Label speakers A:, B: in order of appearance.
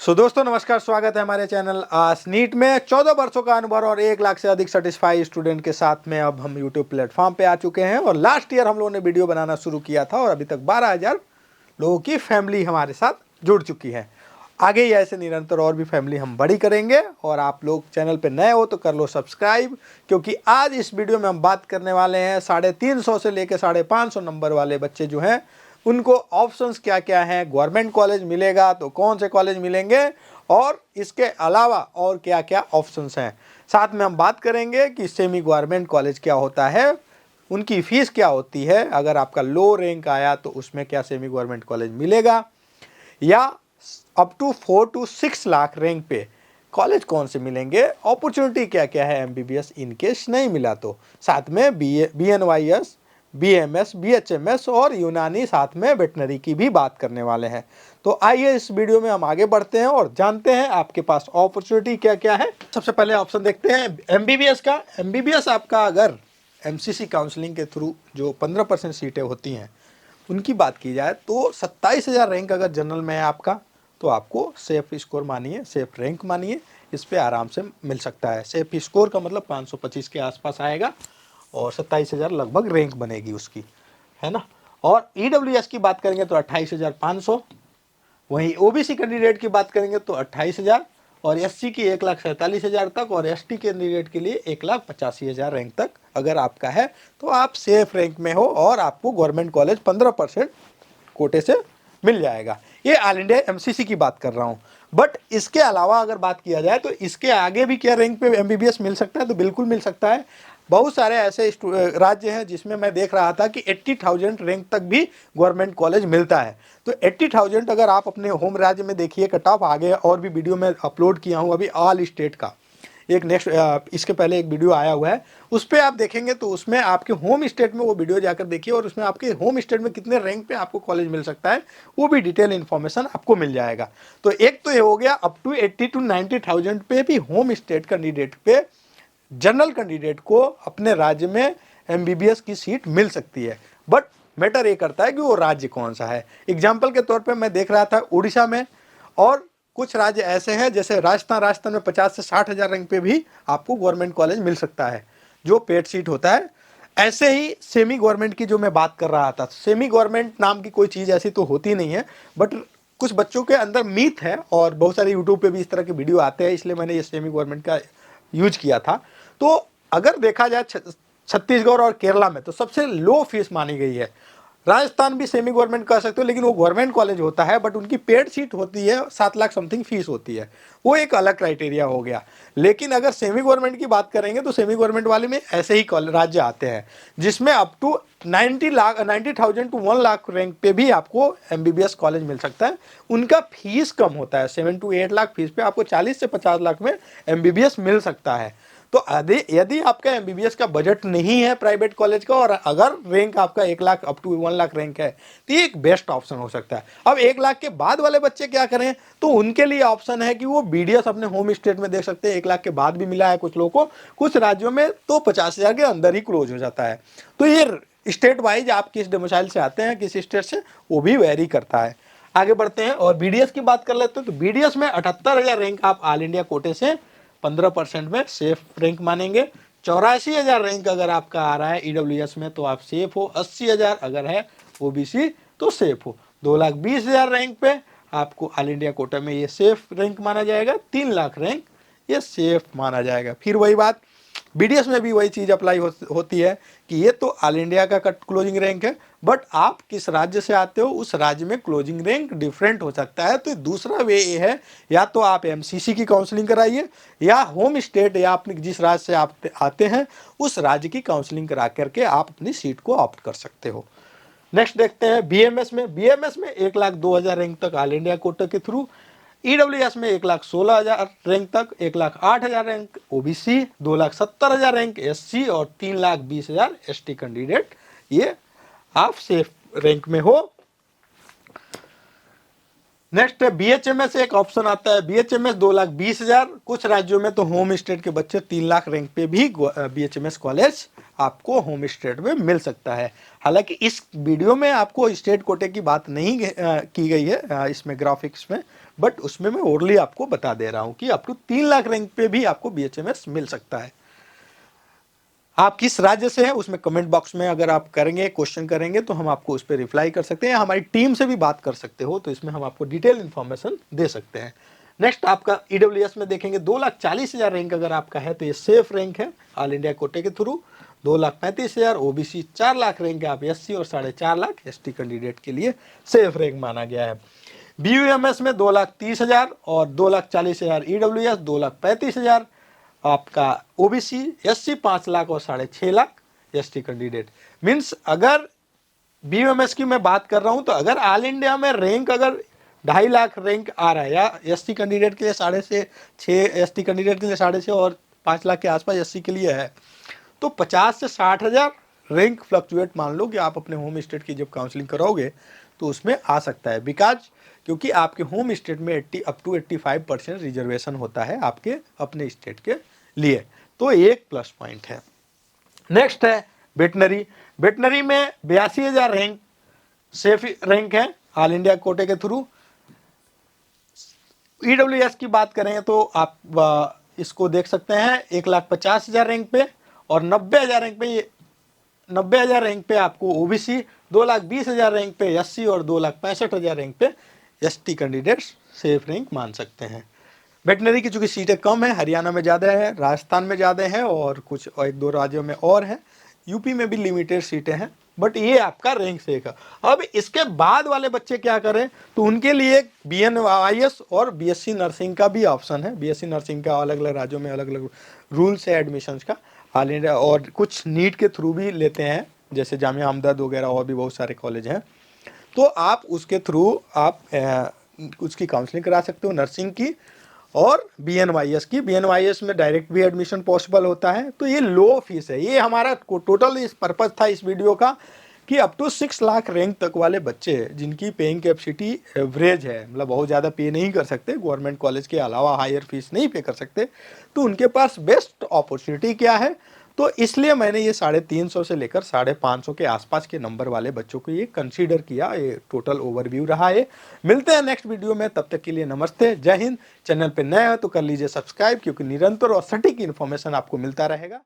A: दोस्तों नमस्कार, स्वागत है हमारे चैनल आस नीट में। 14 वर्षों का अनुभव और 1 लाख से अधिक सेटिस्फाई स्टूडेंट के साथ में अब हम यूट्यूब प्लेटफॉर्म पे आ चुके हैं। और लास्ट ईयर हम लोगों ने वीडियो बनाना शुरू किया था और अभी तक 12,000 लोगों की फैमिली हमारे साथ जुड़ चुकी है। आगे ही ऐसे निरंतर और भी फैमिली हम बड़ी करेंगे। और आप लोग चैनल पे नए हो तो कर लो सब्सक्राइब, क्योंकि आज इस वीडियो में हम बात करने वाले हैं 350 से लेकर 550 नंबर वाले बच्चे जो हैं उनको ऑप्शंस क्या क्या हैं, गवर्नमेंट कॉलेज मिलेगा तो कौन से कॉलेज मिलेंगे और इसके अलावा और क्या क्या ऑप्शंस हैं। साथ में हम बात करेंगे कि सेमी गवर्नमेंट कॉलेज क्या होता है, उनकी फीस क्या होती है, अगर आपका लो रैंक आया तो उसमें क्या सेमी गवर्नमेंट कॉलेज मिलेगा, या up to 4 to 6 lakh rank पे कॉलेज कौन से मिलेंगे, अपॉर्चुनिटी क्या क्या है एमबीबीएस इनकेस नहीं मिला तो। साथ में बीएनवाईएस, बीएमएस, बीएचएमएस और यूनानी, साथ में वेटनरी की भी बात करने वाले हैं। तो आइए इस वीडियो में हम आगे बढ़ते हैं और जानते हैं आपके पास अपॉर्चुनिटी क्या क्या है। सबसे पहले ऑप्शन देखते हैं एमबीबीएस का। एमबीबीएस आपका अगर एमसीसी काउंसलिंग के थ्रू जो 15% सीटें होती हैं उनकी बात की जाए तो 27,000 रैंक अगर जनरल में है आपका तो आपको सेफ स्कोर मानिए, सेफ रैंक मानिए, इस पे आराम से मिल सकता है। सेफ स्कोर का मतलब 525 के आसपास आएगा और 27,000 लगभग रैंक बनेगी उसकी, है ना। और ईडब्ल्यूएस की बात करेंगे तो 28,500, वहीं ओबीसी कैंडिडेट की बात करेंगे तो 28,000, और एससी की 1,47,000 तक, और एसटी कैंडिडेट के लिए 1,85,000 रैंक तक अगर आपका है तो आप सेफ रैंक में हो और आपको गवर्नमेंट कॉलेज 15% कोटे से मिल जाएगा। ये ऑल इंडिया एमसीसी की बात कर रहा हूँ। बट इसके अलावा अगर बात किया जाए तो इसके आगे भी क्या रैंक पे एमबीबीएस मिल सकता है, तो बिल्कुल मिल सकता है। बहुत सारे ऐसे राज्य हैं जिसमें मैं देख रहा था कि 80,000 रैंक तक भी गवर्नमेंट कॉलेज मिलता है। तो 80,000 अगर आप अपने होम राज्य में देखिए, कट ऑफ आगे और भी वीडियो में अपलोड किया हूँ अभी ऑल स्टेट का, एक नेक्स्ट इसके पहले एक वीडियो आया हुआ है, उस पर आप देखेंगे तो उसमें आपके होम स्टेट में वो वीडियो जाकर देखिए और उसमें आपके होम स्टेट में कितने रैंक पे आपको कॉलेज मिल सकता है वो भी डिटेल इन्फॉर्मेशन आपको मिल जाएगा। तो एक तो ये हो गया अप टू 80 to 90,000 पे भी होम स्टेट कैंडिडेट पे जनरल कैंडिडेट को अपने राज्य में एमबीबीएस की सीट मिल सकती है। बट मैटर ये करता है कि वो राज्य कौन सा है। एग्जाम्पल के तौर पे मैं देख रहा था उड़ीसा में, और कुछ राज्य ऐसे हैं जैसे राजस्थान में 50 से 60,000 रैंक पे भी आपको गवर्नमेंट कॉलेज मिल सकता है जो पेड सीट होता है। ऐसे ही सेमी गवर्नमेंट की जो मैं बात कर रहा था, सेमी गवर्नमेंट नाम की कोई चीज़ ऐसी तो होती नहीं है, बट कुछ बच्चों के अंदर मीथ है और बहुत सारे यूट्यूब पे भी इस तरह के वीडियो आते हैं, इसलिए मैंने ये सेमी गवर्नमेंट का यूज किया था। तो अगर देखा जाए छत्तीसगढ़ और केरला में तो सबसे लो फीस मानी गई है। राजस्थान भी सेमी गवर्नमेंट कह सकते हो, लेकिन वो गवर्नमेंट कॉलेज होता है बट उनकी पेड सीट होती है, 7 लाख समथिंग फीस होती है, वो एक अलग क्राइटेरिया हो गया। लेकिन अगर सेमी गवर्नमेंट की बात करेंगे तो सेमी गवर्नमेंट वाले में ऐसे ही राज्य आते हैं जिसमें up to 90,000 to 1 lakh rank पे भी आपको एमबीबीएस कॉलेज मिल सकता है। उनका फीस कम होता है, 7 to 8 लाख फीस पे आपको 40 से 50 लाख में एमबीबीएस मिल सकता है। तो यदि आपका एमबीबीएस का बजट नहीं है प्राइवेट कॉलेज का और अगर रैंक आपका 1 lakh up to 1 lakh rank है तो ये एक बेस्ट ऑप्शन हो सकता है। अब 1 लाख के बाद वाले बच्चे क्या करें, तो उनके लिए ऑप्शन है कि वो बीडीएस अपने होम स्टेट में देख सकते हैं। 1 लाख के बाद भी मिला है कुछ लोगों को, कुछ राज्यों में तो 50,000 के अंदर ही क्लोज हो जाता है। तो ये स्टेट वाइज आप किस डोमिसाइल से आते हैं, किस स्टेट से, वो भी वेरी करता है। आगे बढ़ते हैं और बीडीएस की बात कर लेते हैं। तो बीडीएस में 78,000 रैंक आप ऑल इंडिया कोटे से 15% में सेफ रैंक मानेंगे। 84,000 रैंक अगर आपका आ रहा है ईडब्ल्यूएस में तो आप सेफ हो। 80,000 अगर है ओबीसी तो सेफ हो। 2,20,000 रैंक पे आपको ऑल इंडिया कोटा में ये सेफ रैंक माना जाएगा। 3 लाख रैंक ये सेफ माना जाएगा। फिर वही बात बीडीएस में भी वही चीज़ अप्लाई होती है कि ये तो ऑल इंडिया का कट क्लोजिंग रैंक है, बट आप किस राज्य से आते हो उस राज्य में क्लोजिंग रैंक डिफरेंट हो सकता है। तो दूसरा वे ये है, या तो आप एमसीसी की काउंसलिंग कराइए या होम स्टेट या अपने जिस राज्य से आप आते हैं उस राज्य की काउंसलिंग करा करके आप अपनी सीट को ऑप्ट कर सकते हो। नेक्स्ट देखते हैं बीएमएस में। बीएमएस में 1,02,000 रैंक तक ऑल इंडिया कोटा के थ्रू, ईडब्ल्यूएस में 1,16,000 रैंक तक, 1,08,000 रैंक ओबीसी, 2,70,000 रैंक एससी और 3,20,000 एसटी कैंडिडेट ये आप सेफ रैंक में हो। नेक्स्ट है बीएचएमएस, एक ऑप्शन आता है बीएचएमएस 2,20,000। कुछ राज्यों में तो होम स्टेट के बच्चे 3 लाख रैंक पे भी बीएचएमएस कॉलेज आपको होम स्टेट में मिल सकता है। हालांकि इस वीडियो में आपको स्टेट कोटे की बात नहीं की गई है इसमें ग्राफिक्स में, बट उसमें मैं ओरली आपको बता दे रहा हूँ कि अप टू 3 लाख रैंक पे भी आपको BHMS मिल सकता है। आप किस राज्य से हैं उसमें कमेंट बॉक्स में अगर आप करेंगे, क्वेश्चन करेंगे तो हम आपको उस पर रिप्लाई कर सकते हैं, हमारी टीम से भी बात कर सकते हो, तो इसमें हम आपको डिटेल इन्फॉर्मेशन दे सकते हैं। नेक्स्ट आपका EWS में देखेंगे 2,40,000 रैंक अगर आपका है तो ये सेफ रैंक है ऑल इंडिया कोटे के थ्रू। 2,35,000 OBC 4 लाख रैंक है, आप SC और 4.5 लाख ST कैंडिडेट के लिए सेफ रैंक माना गया है। BUMS में 2,30,000 और 2,40,000 EWS 2,35,000 आपका OBC SC 5 लाख और 6.5 लाख ST कैंडिडेट। मीन्स अगर BUMS की मैं बात कर रहा हूं तो अगर ऑल इंडिया में रैंक अगर 2.5 लाख रैंक आ रहा है, या ST कैंडिडेट के लिए 6.5, ST कैंडिडेट के लिए 6.5 और 5 लाख के आसपास SC के लिए है, तो 50 से 60 हजार रैंक फ्लक्चुएट मान लो कि आप अपने होम स्टेट की जब काउंसलिंग कराओगे तो उसमें आ सकता है। बिकॉज क्योंकि आपके होम स्टेट में 80 अप टू 85% रिजर्वेशन होता है आपके अपने स्टेट के लिए, तो एक प्लस पॉइंट है। नेक्स्ट है वेटनरी। वेटनरी में 82,000 रैंक सेफ रैंक है ऑल इंडिया कोटे के थ्रू। EWS की बात करें तो आप इसको देख सकते हैं 1,50,000 रैंक पे, और 90,000 रैंक पे 90,000 रैंक पे आपको OBC, 2,20,000 रैंक पे SC और 2,65,000 रैंक पे ST कैंडिडेट्स सेफ रैंक मान सकते हैं। वेटनरी की चूंकि सीटें कम है, हरियाणा में ज़्यादा है, राजस्थान में ज़्यादा है और कुछ और 1-2 राज्यों में और है, यूपी में भी लिमिटेड सीटें हैं, बट ये आपका रैंक से है। अब इसके बाद वाले बच्चे क्या करें, तो उनके लिए BNYS और BSc नर्सिंग का भी ऑप्शन है। BSc नर्सिंग का अलग अलग राज्यों में अलग अलग रूल्स है एडमिशन का ऑल इंडिया, और कुछ नीट के थ्रू भी लेते हैं, जैसे जामिया हमदर्द वगैरह और भी बहुत सारे कॉलेज हैं, तो आप उसके थ्रू आप उसकी काउंसलिंग करा सकते हो नर्सिंग की और BNYS की। BNYS में डायरेक्ट भी एडमिशन पॉसिबल होता है, तो ये लो फीस है। ये हमारा टोटल इस पर्पज था इस वीडियो का कि अप टू 6 लाख रैंक तक वाले बच्चे जिनकी पेइंग कैपेसिटी एवरेज है, मतलब बहुत ज़्यादा पे नहीं कर सकते, गवर्नमेंट कॉलेज के अलावा हायर फीस नहीं पे कर सकते, तो उनके पास बेस्ट अपॉर्चुनिटी क्या है, तो इसलिए मैंने ये 350 से लेकर 550 के आसपास के नंबर वाले बच्चों को ये कंसीडर किया। ये टोटल ओवरव्यू रहा है। मिलते हैं नेक्स्ट वीडियो में, तब तक के लिए नमस्ते, जय हिंद। चैनल पे नए हो तो कर लीजिए सब्सक्राइब, क्योंकि निरंतर और सटीक इन्फॉर्मेशन आपको मिलता रहेगा।